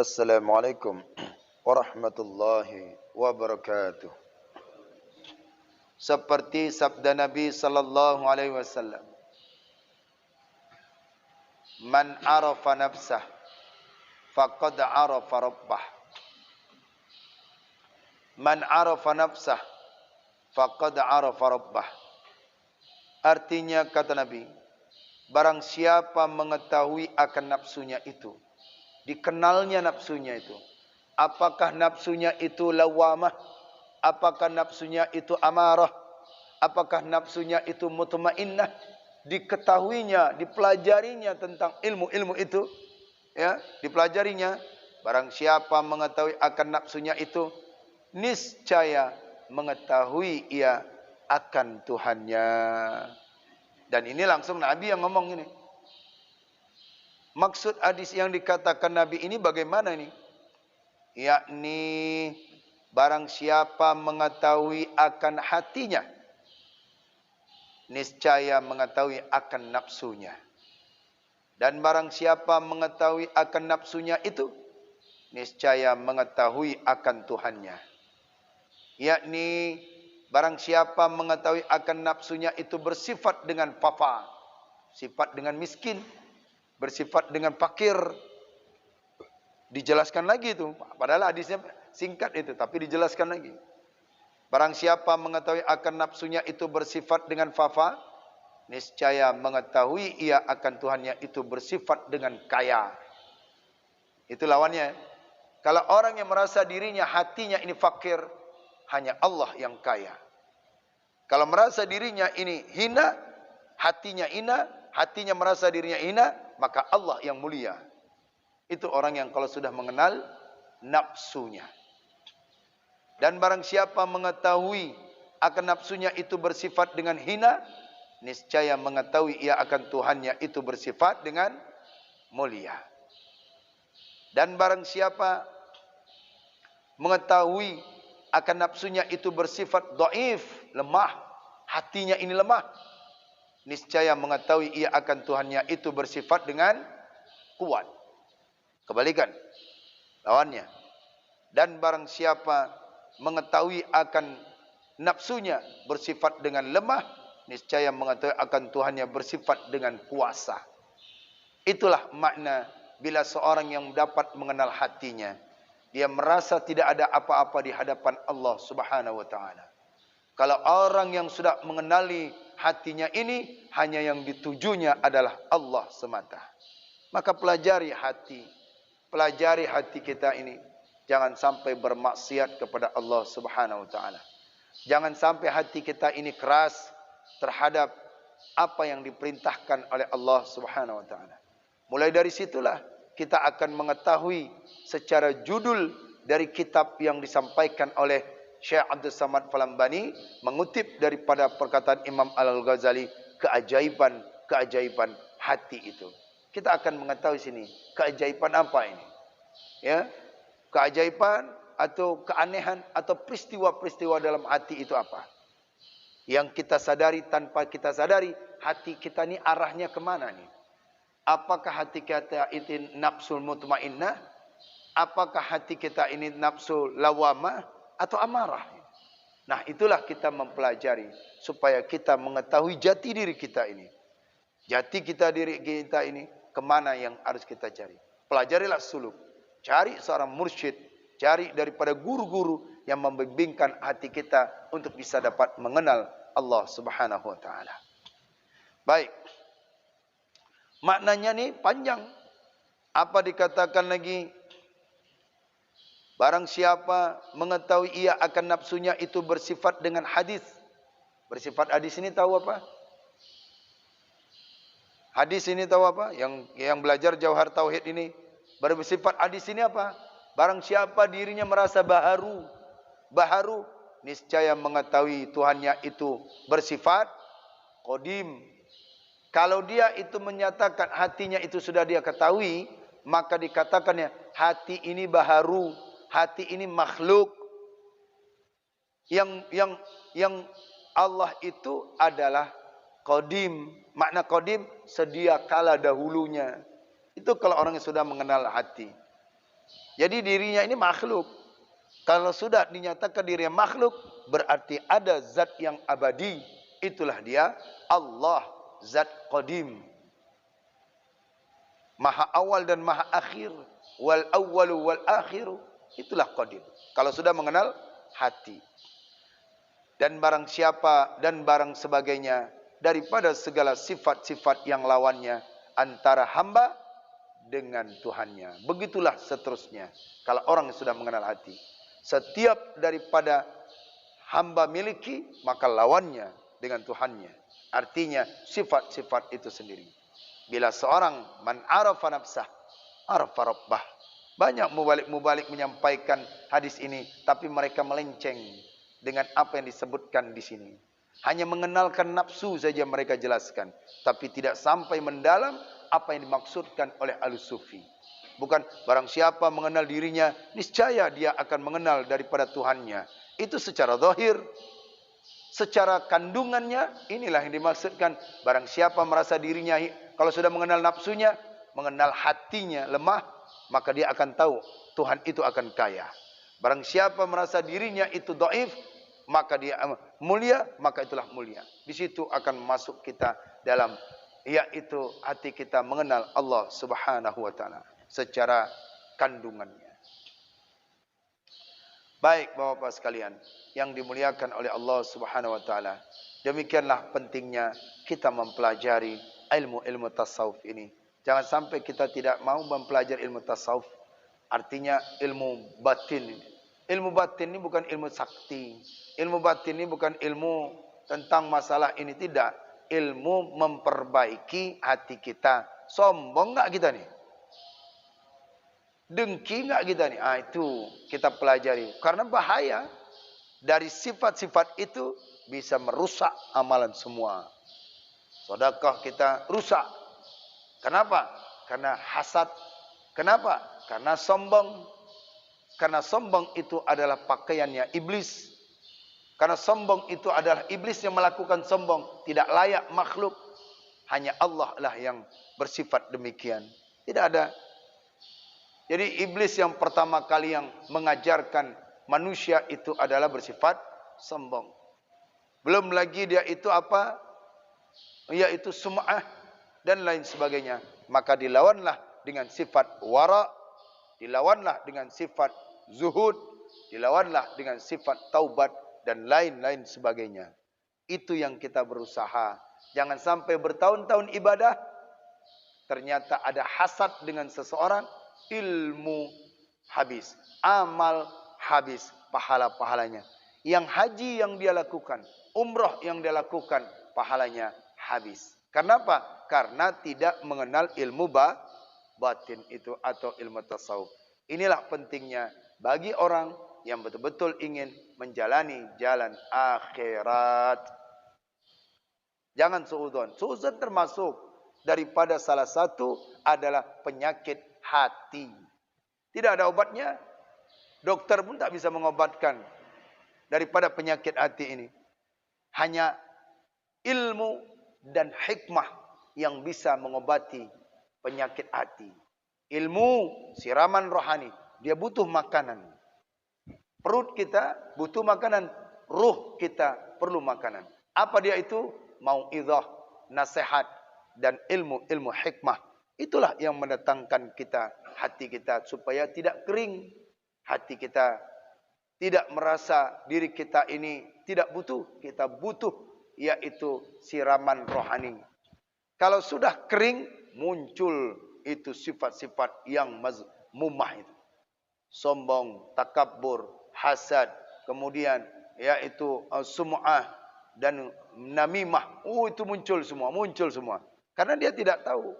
Assalamualaikum warahmatullahi wabarakatuh. Seperti sabda Nabi sallallahu alaihi wasallam, "Man arafa nafsah faqad arafa rabbah." Man arafa nafsah faqad arafa rabbah. Artinya kata Nabi, barang siapa mengetahui akan nafsunya itu, dikenalnya nafsunya itu, apakah nafsunya itu lawamah, apakah nafsunya itu amarah, apakah nafsunya itu mutmainnah, diketahuinya, dipelajarinya tentang ilmu-ilmu itu, ya, dipelajarinya. Barang siapa mengetahui akan nafsunya itu, niscaya mengetahui ia akan Tuhannya. Dan ini langsung Nabi yang ngomong ini. Maksud hadis yang dikatakan Nabi ini bagaimana ini? Yakni barang siapa mengetahui akan hatinya, niscaya mengetahui akan nafsunya. Dan barang siapa mengetahui akan nafsunya itu, niscaya mengetahui akan Tuhannya. Yakni barang siapa mengetahui akan nafsunya itu bersifat dengan fafa, sifat dengan miskin, bersifat dengan fakir. Dijelaskan lagi itu, padahal hadisnya singkat itu, tapi dijelaskan lagi. Barang siapa mengetahui akan nafsunya itu bersifat dengan fafa, niscaya mengetahui ia akan Tuhannya itu bersifat dengan kaya. Itu lawannya. Kalau orang yang merasa dirinya hatinya ini fakir, hanya Allah yang kaya. Kalau merasa dirinya ini hina, hatinya hina, hatinya merasa dirinya hina, maka Allah yang mulia. Itu orang yang kalau sudah mengenal nafsunya. Dan barang siapa mengetahui akan nafsunya itu bersifat dengan hina, niscaya mengetahui ia akan Tuhannya itu bersifat dengan mulia. Dan barang siapa mengetahui akan nafsunya itu bersifat dhaif, lemah, hatinya ini lemah, niscaya mengetahui ia akan Tuhannya itu bersifat dengan kuat. Kebalikan, lawannya. Dan barang siapa mengetahui akan nafsunya bersifat dengan lemah, niscaya mengetahui akan Tuhannya bersifat dengan kuasa. Itulah makna bila seorang yang dapat mengenal hatinya, dia merasa tidak ada apa-apa di hadapan Allah Subhanahu wa taala. Kalau orang yang sudah mengenali hatinya ini, hanya yang ditujunya adalah Allah semata. Maka pelajari hati kita ini. Jangan sampai bermaksiat kepada Allah Subhanahu wa taala. Jangan sampai hati kita ini keras terhadap apa yang diperintahkan oleh Allah Subhanahu wa taala. Mulai dari situlah kita akan mengetahui secara judul dari kitab yang disampaikan oleh Syekh Abdul Samad Falambani, mengutip daripada perkataan Imam Al-Ghazali, keajaiban hati itu. Kita akan mengetahui sini, keajaiban apa ini? Ya, keajaiban atau keanehan atau peristiwa-peristiwa dalam hati itu apa? Yang kita sadari tanpa kita sadari, hati kita ini arahnya kemana nih? Apakah hati kita itu nafsul mutmainnah? Apakah hati kita ini nafsu lawamah atau amarah? Nah, itulah kita mempelajari supaya kita mengetahui jati diri kita ini. Jati diri kita ini kemana yang harus kita cari? Pelajarilah suluk. Cari seorang mursyid, cari daripada guru-guru yang membimbingkan hati kita untuk bisa dapat mengenal Allah Subhanahu wa taala. Baik. Maknanya ni panjang. Apa dikatakan lagi? Barang siapa mengetahui ia akan nafsunya itu bersifat dengan hadis. Bersifat hadis ini tahu apa? Hadis ini tahu apa? Yang belajar Jauhar Tauhid ini bersifat hadis ini apa? Barang siapa dirinya merasa baharu, niscaya mengetahui Tuhannya itu bersifat qadim. Kalau dia itu menyatakan hatinya itu sudah dia ketahui, maka dikatakannya hati ini baharu, hati ini makhluk. Yang Allah itu adalah qadim. Makna qadim, sedia kala dahulunya. Itu kalau orang yang sudah mengenal hati. Jadi dirinya ini makhluk. Kalau sudah dinyatakan dirinya makhluk, berarti ada zat yang abadi. Itulah dia Allah, zat qadim. Maha awal dan maha akhir. Wal awwalu wal akhiru. Itulah qadim. Kalau sudah mengenal hati. Dan barang siapa dan barang sebagainya daripada segala sifat-sifat yang lawannya antara hamba dengan Tuhannya. Begitulah seterusnya. Kalau orang sudah mengenal hati. Setiap daripada hamba miliki, maka lawannya dengan Tuhannya. Artinya sifat-sifat itu sendiri. Bila seorang man arafa nafsah, arafa rabbah. Banyak mubalik-mubalik menyampaikan hadis ini, tapi mereka melenceng dengan apa yang disebutkan di sini. Hanya mengenalkan nafsu saja mereka jelaskan, tapi tidak sampai mendalam apa yang dimaksudkan oleh al-sufi. Bukan barang siapa mengenal dirinya, niscaya dia akan mengenal daripada Tuhannya. Itu secara zahir. Secara kandungannya, inilah yang dimaksudkan. Barang siapa merasa dirinya, kalau sudah mengenal nafsunya, mengenal hatinya lemah, maka dia akan tahu Tuhan itu akan kaya. Barang siapa merasa dirinya itu dhaif, maka dia mulia, maka itulah mulia. Di situ akan masuk kita dalam, yaitu hati kita mengenal Allah Subhanahu wa taala secara kandungannya. Baik Bapak-bapak sekalian yang dimuliakan oleh Allah Subhanahu wa taala, demikianlah pentingnya kita mempelajari ilmu-ilmu tasawuf ini. Jangan sampai kita tidak mau mempelajari ilmu tasawuf, artinya ilmu batin. Ilmu batin ini bukan ilmu sakti. Ilmu batin ini bukan ilmu tentang masalah ini, tidak. Ilmu memperbaiki hati kita. Sombong enggak kita nih? Dengki enggak kita nih? Itu kita pelajari. Karena bahaya dari sifat-sifat itu bisa merusak amalan semua. Sedekah kita rusak. Kenapa? Karena hasad. Kenapa? Karena sombong. Karena sombong itu adalah pakaiannya iblis. Karena sombong itu adalah iblis yang melakukan sombong. Tidak layak makhluk. Hanya Allah lah yang bersifat demikian. Tidak ada. Jadi iblis yang pertama kali yang mengajarkan manusia itu adalah bersifat sombong. Belum lagi dia itu apa? Yaitu sum'ah dan lain sebagainya. Maka dilawanlah dengan sifat wara. Dilawanlah dengan sifat zuhud. Dilawanlah dengan sifat taubat. Dan lain-lain sebagainya. Itu yang kita berusaha. Jangan sampai bertahun-tahun ibadah, ternyata ada hasad dengan seseorang, ilmu habis, amal habis, pahala-pahalanya. Yang haji yang dia lakukan, umrah yang dia lakukan, pahalanya habis. Kenapa? Karena tidak mengenal ilmu batin itu atau ilmu tasawuf. Inilah pentingnya bagi orang yang betul-betul ingin menjalani jalan akhirat. Jangan suudzon. Suudzon termasuk daripada salah satu adalah penyakit hati. Tidak ada obatnya. Dokter pun tak bisa mengobatkan daripada penyakit hati ini. Hanya ilmu dan hikmah yang bisa mengobati penyakit hati. Ilmu, siraman rohani. Dia butuh makanan. Perut kita butuh makanan, ruh kita perlu makanan. Apa dia itu? Mau'izah, nasihat dan ilmu hikmah. Itulah yang mendatangkan kita, hati kita supaya tidak kering. Hati kita tidak merasa diri kita ini tidak butuh, kita butuh, yaitu siraman rohani. Kalau sudah kering, muncul itu sifat-sifat yang mazmumah itu. Sombong, takabbur, hasad, kemudian yaitu sum'ah dan namimah. Itu muncul semua. Karena dia tidak tahu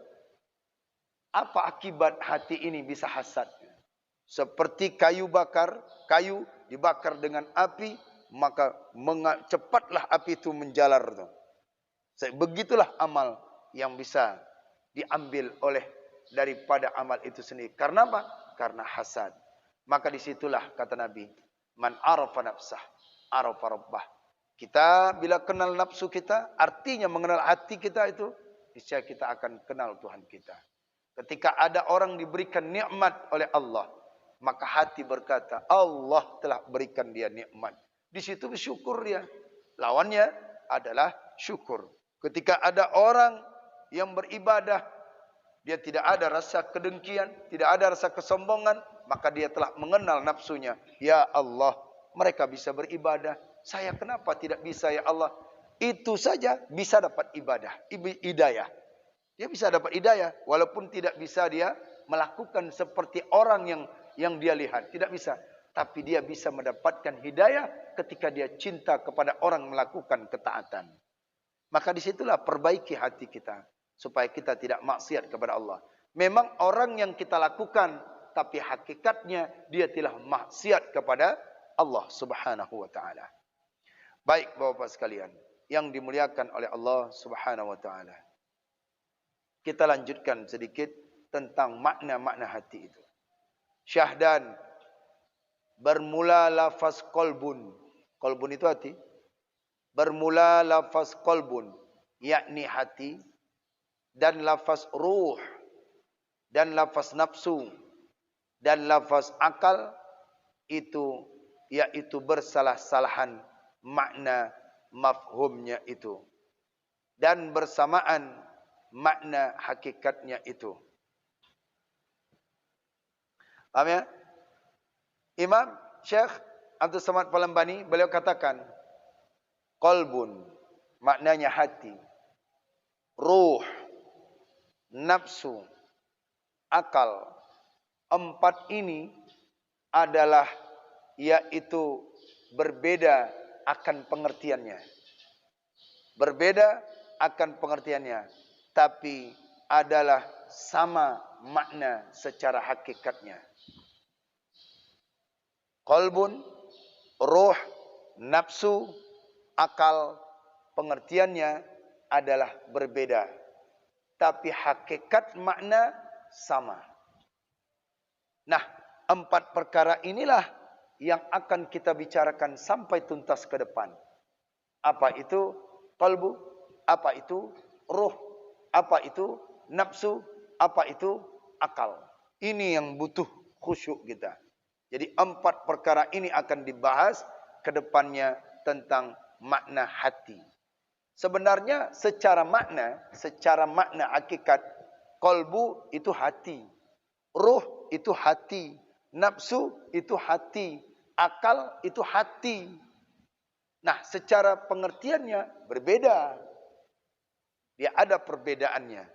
apa akibat hati ini bisa hasad. Seperti kayu bakar, kayu dibakar dengan api, maka cepatlah api itu menjalar. Begitulah amal yang bisa diambil oleh daripada amal itu sendiri. Karena apa? Karena hasad. Maka disitulah kata Nabi, man arafa nafsah, arafa rabbah. Kita bila kenal nafsu kita, artinya mengenal hati kita itu, niscaya kita akan kenal Tuhan kita. Ketika ada orang diberikan nikmat oleh Allah, maka hati berkata, Allah telah berikan dia nikmat. Di situ bersyukur dia. Lawannya adalah syukur. Ketika ada orang yang beribadah, dia tidak ada rasa kedengkian, tidak ada rasa kesombongan, maka dia telah mengenal nafsunya. Ya Allah, mereka bisa beribadah. Saya kenapa tidak bisa ya Allah? Itu saja bisa dapat hidayah. Dia bisa dapat hidayah, walaupun tidak bisa dia melakukan seperti orang yang dia lihat. Tidak bisa. Tapi dia bisa mendapatkan hidayah ketika dia cinta kepada orang melakukan ketaatan. Maka disitulah perbaiki hati kita. Supaya kita tidak maksiat kepada Allah. Memang orang yang kita lakukan, tapi hakikatnya dia telah maksiat kepada Allah subhanahu wa ta'ala. Baik Bapak-Bapak sekalian, yang dimuliakan oleh Allah subhanahu wa ta'ala. Kita lanjutkan sedikit tentang makna-makna hati itu. Syahdan, bermula lafaz qalbun. Qalbun itu hati. Bermula lafaz qalbun, yakni hati. Dan lafaz ruh. Dan lafaz nafsu. Dan lafaz akal. Itu, yaitu bersalah-salahan makna mafhumnya itu. Dan bersamaan makna hakikatnya itu. Paham ya? Imam Syekh Abdul Samad Palembani, beliau katakan, qalbun, maknanya hati. Ruh, nafsu, akal. Empat ini adalah, yaitu berbeda akan pengertiannya. Berbeda akan pengertiannya. Tapi adalah sama makna secara hakikatnya. Qalbun, ruh, nafsu, akal, pengertiannya adalah berbeda. Tapi hakikat makna sama. Nah, empat perkara inilah yang akan kita bicarakan sampai tuntas ke depan. Apa itu qalbu? Apa itu ruh? Apa itu nafsu? Apa itu akal? Ini yang butuh khusyuk kita. Jadi empat perkara ini akan dibahas ke depannya tentang makna hati. Sebenarnya secara makna hakikat, qalbu itu hati, ruh itu hati, nafsu itu hati, akal itu hati. Nah, secara pengertiannya berbeda. Dia ada perbedaannya.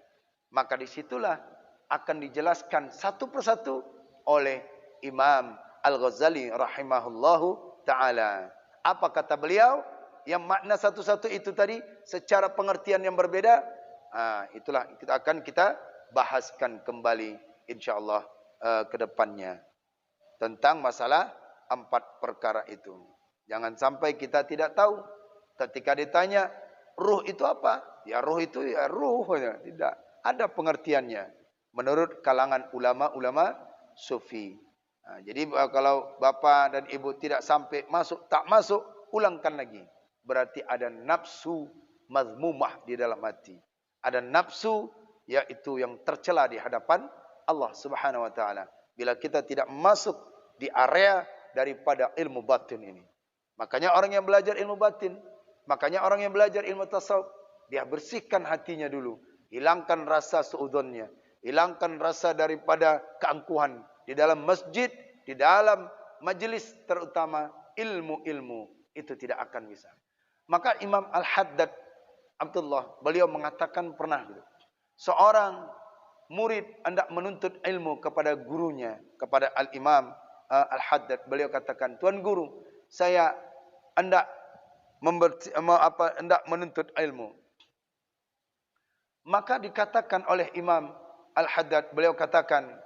Maka disitulah akan dijelaskan satu persatu oleh Imam Al-Ghazali rahimahullahu ta'ala. Apa kata beliau? Yang makna satu-satu itu tadi secara pengertian yang berbeda. Itulah kita bahaskan kembali insyaAllah ke depannya. Tentang masalah empat perkara itu. Jangan sampai kita tidak tahu. Ketika ditanya, ruh itu apa? Ya ruh itu ya ruh. Tidak. Ada pengertiannya. Menurut kalangan ulama-ulama sufi. Jadi kalau bapa dan ibu tidak sampai tak masuk, ulangkan lagi. Berarti ada nafsu mazmumah di dalam hati. Ada nafsu yaitu yang tercela di hadapan Allah Subhanahu wa taala. Bila kita tidak masuk di area daripada ilmu batin ini. Makanya orang yang belajar ilmu batin, makanya orang yang belajar ilmu tasawuf, dia bersihkan hatinya dulu, hilangkan rasa suudzonnya, hilangkan rasa daripada keangkuhan di dalam masjid, di dalam majelis terutama ilmu-ilmu itu tidak akan bisa. Maka Imam Al-Haddad Abdullah, beliau mengatakan pernah seorang murid hendak menuntut ilmu kepada gurunya, kepada Al-Imam Al-Haddad, beliau katakan, "Tuan guru, saya hendak menuntut ilmu." Maka dikatakan oleh Imam Al-Haddad, beliau katakan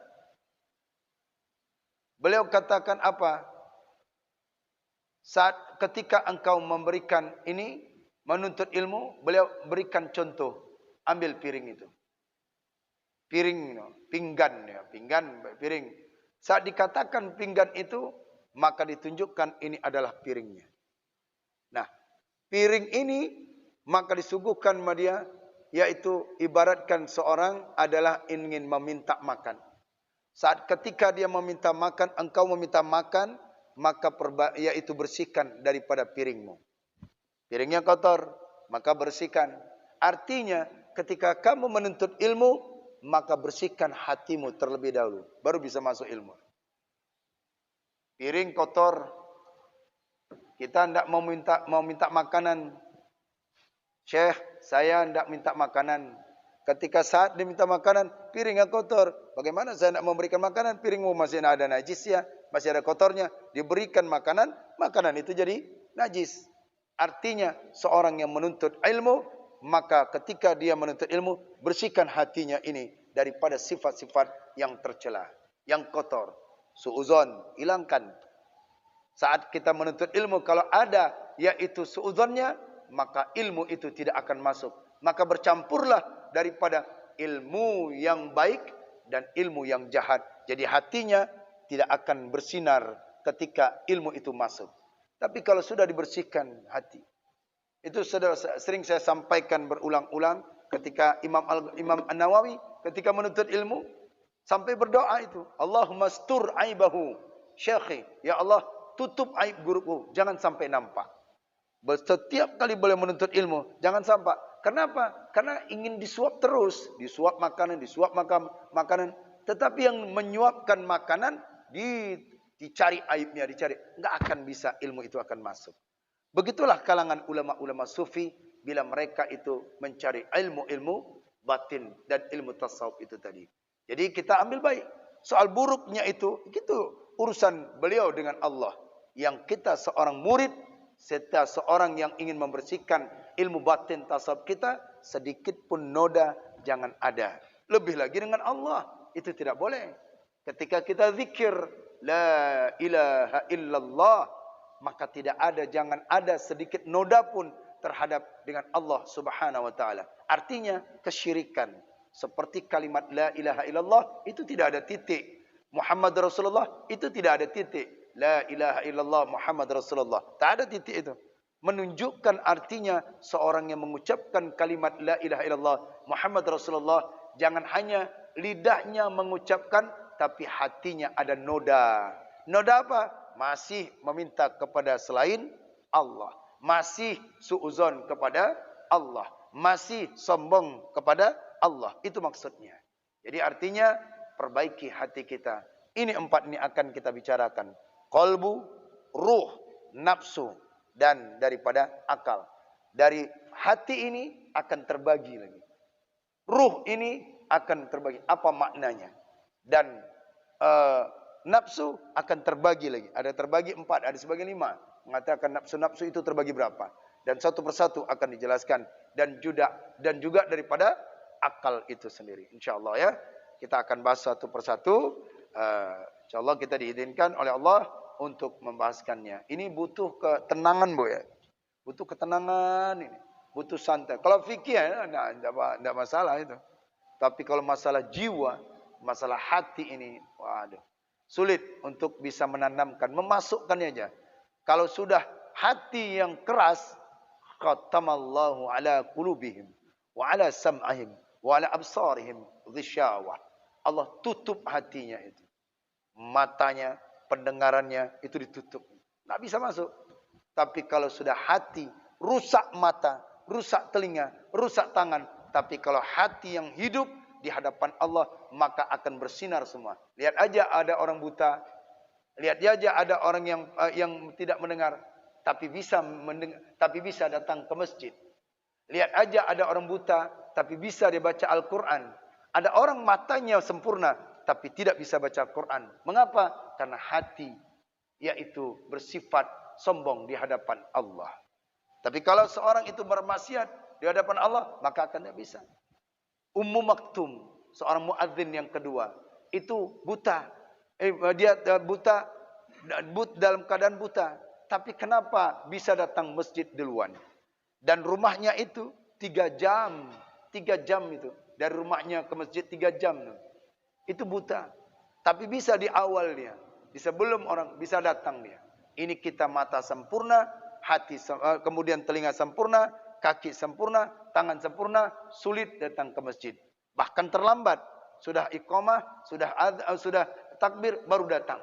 apa? Saat ketika engkau memberikan ini, menuntut ilmu, beliau berikan contoh. Ambil piring itu. Pinggan. Piring. Saat dikatakan pinggan itu, maka ditunjukkan ini adalah piringnya. Nah, piring ini, maka disuguhkan sama dia, yaitu ibaratkan seorang adalah ingin meminta makan. Saat ketika dia meminta makan, engkau meminta makan, maka yaitu bersihkan daripada piringmu. Piringnya kotor, maka bersihkan. Artinya, ketika kamu menuntut ilmu, maka bersihkan hatimu terlebih dahulu, baru bisa masuk ilmu. Piring kotor, kita hendak mau minta makanan. Syekh, saya hendak minta makanan. Ketika saat diminta makanan, piringnya kotor. Bagaimana saya hendak memberikan makanan? Piringmu masih ada najisnya, masih ada kotornya. Diberikan makanan, makanan itu jadi najis. Artinya, seorang yang menuntut ilmu, maka ketika dia menuntut ilmu, bersihkan hatinya ini daripada sifat-sifat yang tercela, yang kotor. Suuzon, hilangkan. Saat kita menuntut ilmu, kalau ada yaitu suuzonnya, maka ilmu itu tidak akan masuk. Maka bercampurlah daripada ilmu yang baik dan ilmu yang jahat. Jadi hatinya tidak akan bersinar ketika ilmu itu masuk. Tapi kalau sudah dibersihkan hati, itu sudah sering saya sampaikan berulang-ulang ketika Imam An-Nawawi ketika menuntut ilmu sampai berdoa itu, Allahumma stur aibahu syekhi, ya Allah tutup aib guruku, jangan sampai nampak. Setiap kali boleh menuntut ilmu, jangan sampai. Kenapa? Karena ingin disuap terus, disuap makanan, makanan. Tetapi yang menyuapkan makanan dicari aibnya, dicari, enggak akan bisa, ilmu itu akan masuk. Begitulah kalangan ulama-ulama sufi bila mereka itu mencari ilmu-ilmu batin dan ilmu tasawuf itu tadi. Jadi kita ambil baik. Soal buruknya itu urusan beliau dengan Allah. Yang kita seorang murid, serta seorang yang ingin membersihkan ilmu batin tasawuf kita, sedikit pun noda jangan ada. Lebih lagi dengan Allah, itu tidak boleh. Ketika kita zikir la ilaha illallah, maka tidak ada, jangan ada sedikit noda pun terhadap dengan Allah Subhanahu wa taala. Artinya kesyirikan. Seperti kalimat la ilaha illallah itu tidak ada titik. Muhammad Rasulullah itu tidak ada titik. La ilaha illallah Muhammad Rasulullah. Tak ada titik itu. Menunjukkan artinya seorang yang mengucapkan kalimat la ilaha illallah Muhammad Rasulullah, jangan hanya lidahnya mengucapkan, tapi hatinya ada noda. Noda apa? Masih meminta kepada selain Allah. Masih suuzon kepada Allah. Masih sombong kepada Allah. Itu maksudnya. Jadi artinya perbaiki hati kita. Ini 4 ini akan kita bicarakan. Qalbu, ruh, nafsu, dan daripada akal. Dari hati ini akan terbagi lagi. Ruh ini akan terbagi. Apa maknanya? Dan nafsu akan terbagi lagi. Ada terbagi 4, ada sebagian 5. Mengatakan nafsu-nafsu itu terbagi berapa. Dan satu persatu akan dijelaskan. Dan juga daripada akal itu sendiri. InsyaAllah ya. Kita akan bahas satu persatu. InsyaAllah kita diizinkan oleh Allah untuk membahaskannya. Ini butuh ketenangan, Bu ya. Butuh ketenangan ini. Butuh santai. Kalau fikih ya, enggak masalah itu. Tapi kalau masalah jiwa, masalah hati ini, waduh. Sulit untuk bisa menanamkan, memasukkannya aja. Kalau sudah hati yang keras, khatamallahu ala qulubihim wa ala sam'ahim wa ala absarihim ghisyawah. Allah tutup hatinya itu. Matanya, pendengarannya itu ditutup. Enggak bisa masuk. Tapi kalau sudah hati, rusak mata, rusak telinga, rusak tangan. Tapi kalau hati yang hidup di hadapan Allah, maka akan bersinar semua. Lihat aja ada orang buta. Lihat aja ada orang yang tidak mendengar. Tapi bisa datang ke masjid. Lihat aja ada orang buta. Tapi bisa dia baca Al-Quran. Ada orang matanya sempurna, tapi tidak bisa baca Al-Quran. Mengapa? Karena hati, yaitu bersifat sombong di hadapan Allah. Tapi kalau seorang itu bermaksiat di hadapan Allah, maka akan tidak bisa. Ummu Maktum, seorang muadzin yang kedua, itu buta. Dia buta dalam keadaan buta. Tapi kenapa bisa datang masjid duluan? Dan rumahnya itu 3 jam. 3 jam itu. Dari rumahnya ke masjid 3 jam. Itu buta. Tapi bisa di awal dia. Di sebelum orang bisa datang dia. Ini kita mata sempurna, hati kemudian telinga sempurna, kaki sempurna, tangan sempurna, sulit datang ke masjid. Bahkan terlambat. sudah iqamah, sudah takbir baru datang.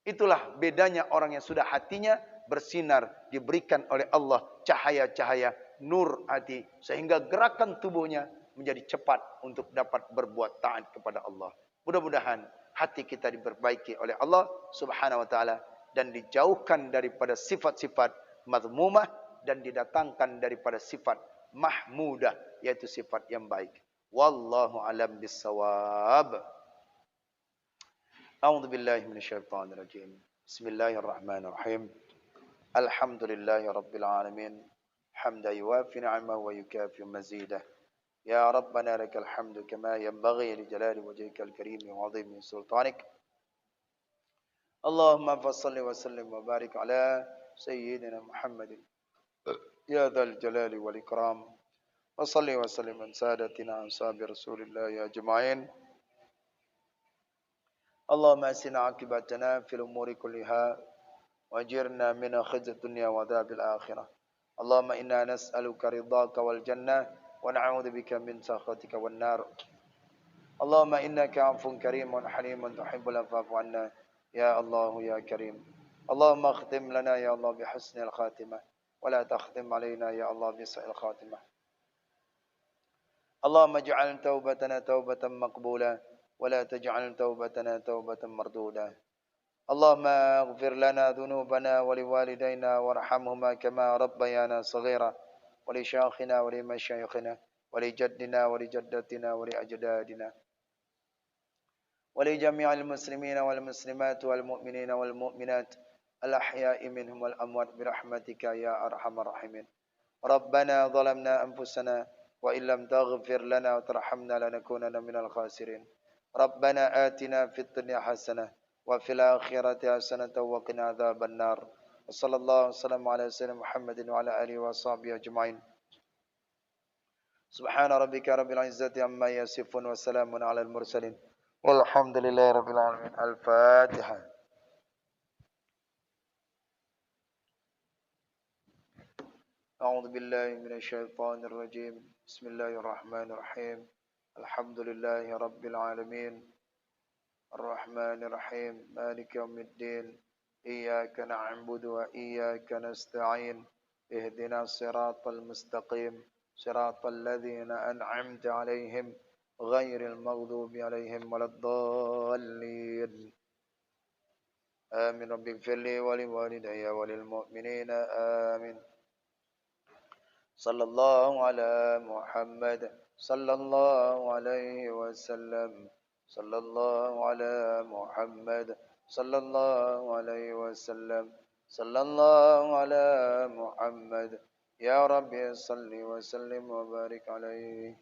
Itulah bedanya orang yang sudah hatinya bersinar, diberikan oleh Allah cahaya-cahaya nur hati, sehingga gerakan tubuhnya menjadi cepat untuk dapat berbuat taat kepada Allah. Mudah-mudahan hati kita diperbaiki oleh Allah Subhanahu wa taala dan dijauhkan daripada sifat-sifat mazmumah dan didatangkan daripada sifat mahmudah, yaitu sifat yang baik. Wallahu alam bissawab. A'udzu billahi minasyaitonir rajim. Bismillahirrahmanirrahim. Alhamdulillahi rabbil alamin. Hamdan yuwafi ni'amahu wa yukafi mazidah. Ya Rabbana lakal hamdu kama yanbaghi li jalali wajhikal karim wa 'azimi sultanik. Allahumma fassalli wa sallim wa barik ala sayyidina Muhammadin ya dzal jalali wal ikram. Wa salli wa sallim an sadatina ashabi Rasulillah ya ajma'in. Allahumma asina akibatana fil umuri kulliha wajirna min khizyi dunya wa adzabil akhirah. Allahumma inna nas'aluka ridhaka wal jannah wa na'udzu bika min sakhatika wan nar. Allahumma innaka 'afuwun karimun halimun tuhibbul 'afwa fa'fu 'anna ya Allah ya Karim. Allahumma khtim lana ya Allah bi husnil khatimah wa la takhtim 'alaina ya Allah bi su'il khatimah. Allahumma ij'al taubatana taubatan maqbulah wa la taj'al taubatana taubatan mardudah. Allahumma ighfir lana dhunubana wa liwalidayna warhamhuma kama rabbayana saghira. ولشيخنا ولمشايخنا ولجدنا ولجدتنا ولأجدادنا ولجميع المسلمين والمسلمات والمؤمنين والمؤمنات الأحياء منهم والأموات برحمتك يا أرحم الراحمين. ربنا ظلمنا أنفسنا وإن لم تغفر لنا وترحمنا لنكونن من الخاسرين. ربنا آتنا في الدنيا حسنة وفي الآخرة حسنة وقنا عذاب النار. وصلى الله وسلم على سيدنا محمد وعلى آله وصحبه أجمعين. سبحان ربك رب العزة عما يصفون وسلام على المرسلين والحمد لله رب العالمين. الفاتحة. أعوذ بالله من الشيطان الرجيم. بسم الله الرحمن الرحيم. الحمد لله رب العالمين الرحمن الرحيم مالك يوم الدين إياك نعبد وإياك نستعين اهدنا الصراط المستقيم صراط الذين أنعمت عليهم غير المغضوب عليهم ولا الضالين. آمين. رب اغفر لي ولوالدي وللمؤمنين آمين. صلى الله على محمد صلى الله عليه وسلم. صلى الله على محمد صلى الله عليه وسلم. صلى الله على محمد ya Rabbi salli wa sallim wa barik alaihi.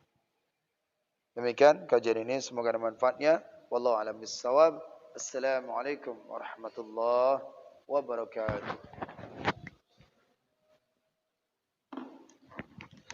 Demikian kajian ini, semoga ada manfaatnya. Wallahu a'lam bissawab. Assalamualaikum warahmatullahi wabarakatuh.